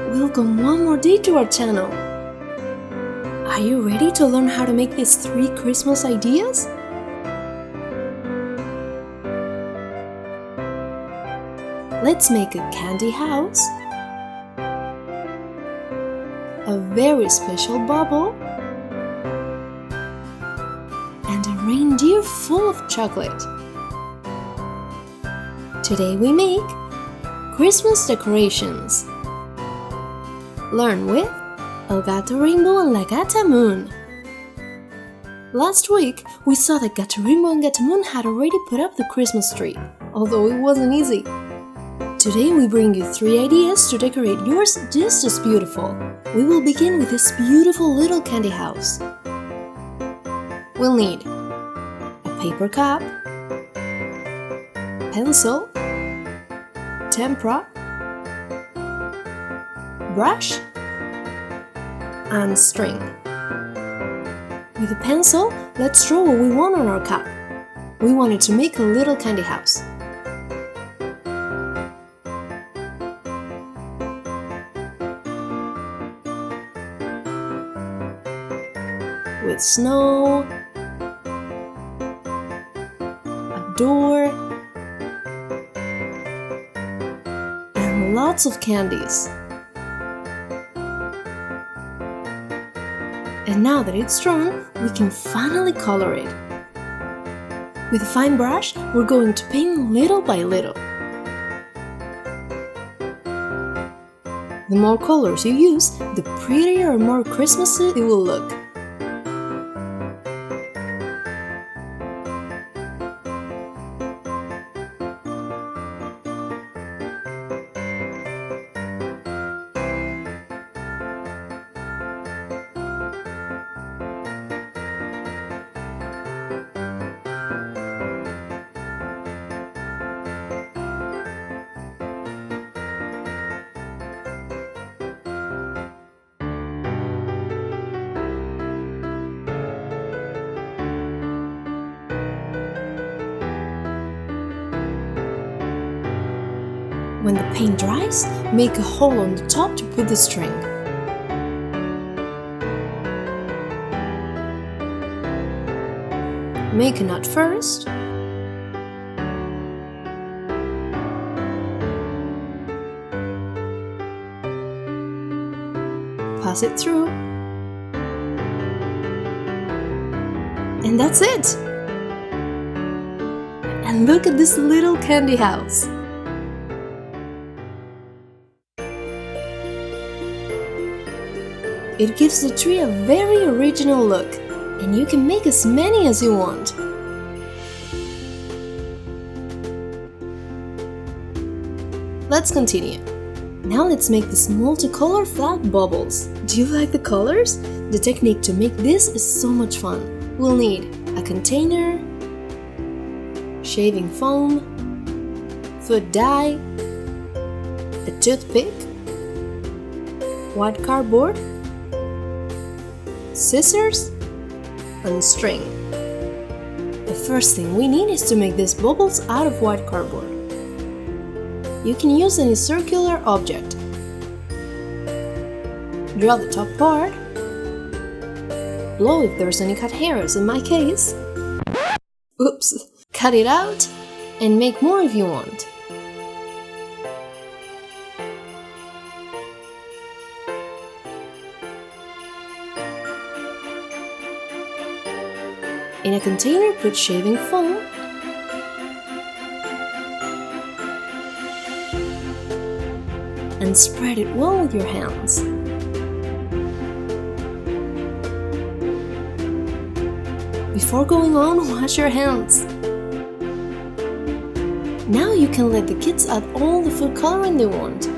Welcome one more day to our channel. Are you ready to learn how to make these 3 Christmas ideas? Let's make a candy house, a very special bubble, and a reindeer full of chocolate. Today we make Christmas decorations. Learn with El Gato Rainbow and La Gata Moon. Last week, we saw that Gato Rainbow and Gata Moon had already put up the Christmas tree, although it wasn't easy. Today we bring you 3 ideas to decorate yours just as beautiful. We will begin with this beautiful little candy house. We'll need a paper cup, pencil, tempera, brush, and string. With a pencil, let's draw what we want on our cup. We wanted to make a little candy house. With snow, a door, and lots of candies. And now that it's drawn, we can finally color it. With a fine brush, we're going to paint little by little. The more colors you use, the prettier and more Christmassy it will look. When the paint dries, make a hole on the top to put the string. Make a knot first. Pass it through. And that's it! And look at this little candy house! It gives the tree a very original look, and you can make as many as you want. Let's continue. Now let's make these multicolor flat bubbles. Do you like the colors? The technique to make this is so much fun. We'll need a container, shaving foam, food dye, a toothpick, white cardboard, scissors, and string. The first thing we need is to make these bubbles out of white cardboard. You can use any circular object. Draw the top part. Blow if there's any cut hairs, in my case. Oops! Cut it out and make more if you want. In a container, put shaving foam, and spread it well with your hands. Before going on, wash your hands. Now you can let the kids add all the food coloring they want.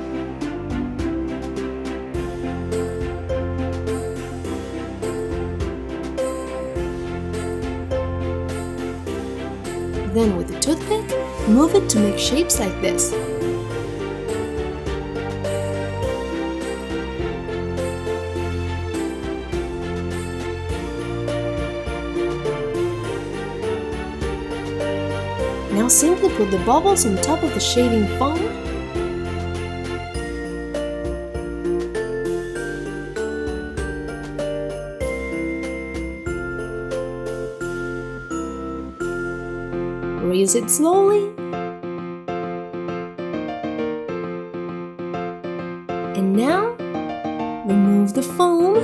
Then with a toothpick, move it to make shapes like this. Now simply put the bubbles on top of the shaving foam Raise it slowly. And now, remove the foam.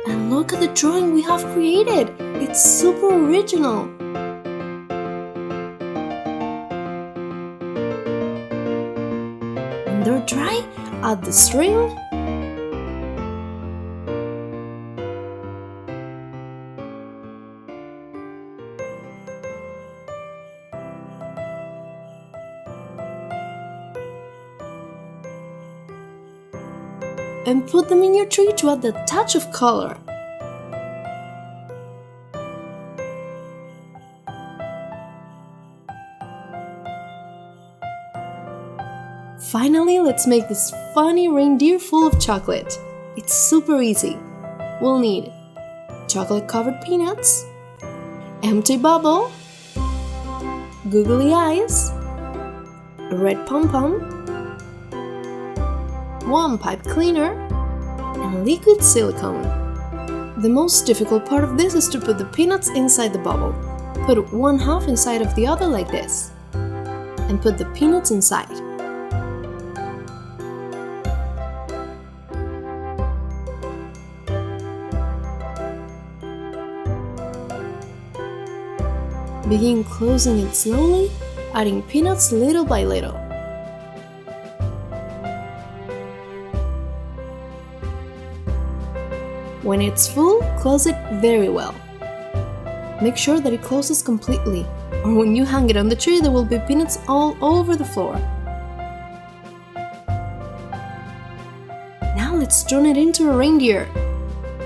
And look at the drawing we have created. It's super original. When they're dry, add the string. And put them in your tree to add that touch of color. Finally, let's make this funny reindeer full of chocolate. It's super easy. We'll need chocolate-covered peanuts, empty bubble, googly eyes, a red pom-pom, one pipe cleaner, and liquid silicone. The most difficult part of this is to put the peanuts inside the bubble. Put one half inside of the other like this, and put the peanuts inside. Begin closing it slowly, adding peanuts little by little. When it's full, close it very well. Make sure that it closes completely, or when you hang it on the tree there will be peanuts all over the floor. Now let's turn it into a reindeer.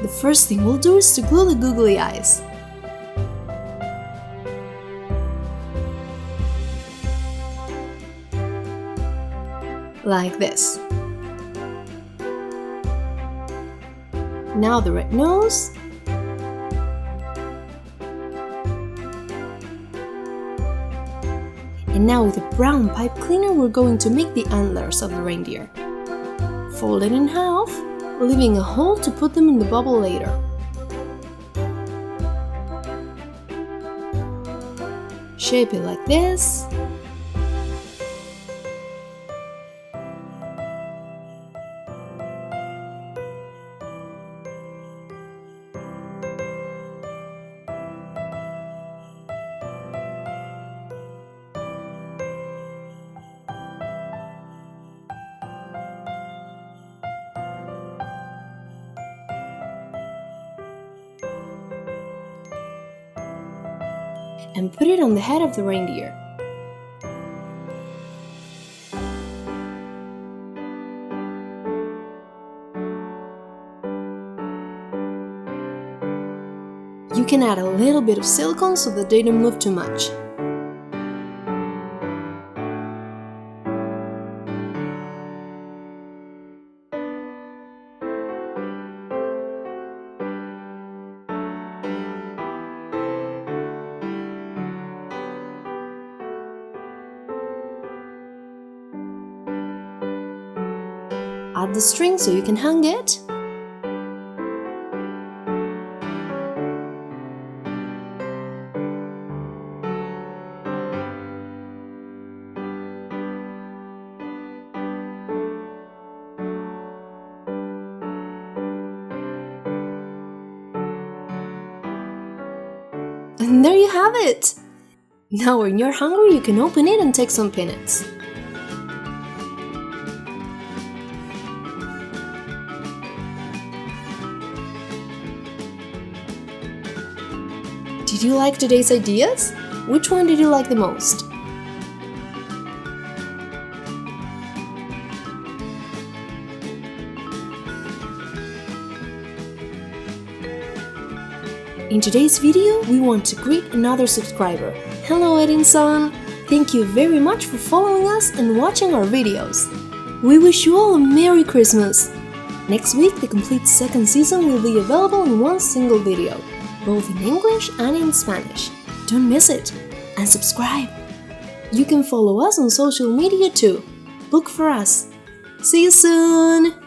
The first thing we'll do is to glue the googly eyes. Like this. Now the red nose. And now with a brown pipe cleaner we're going to make the antlers of the reindeer. Fold it in half, leaving a hole to put them in the bubble later. Shape it like this. And put it on the head of the reindeer. You can add a little bit of silicone so that they don't move too much. Add the string so you can hang it. And there you have it! Now when you're hungry you can open it and take some peanuts. Did you like today's ideas? Which one did you like the most? In today's video, we want to greet another subscriber. Hello Edinson! Thank you very much for following us and watching our videos. We wish you all a Merry Christmas! Next week, the complete second season will be available in one single video, both in English and in Spanish. Don't miss it! And subscribe! You can follow us on social media too. Look for us! See you soon!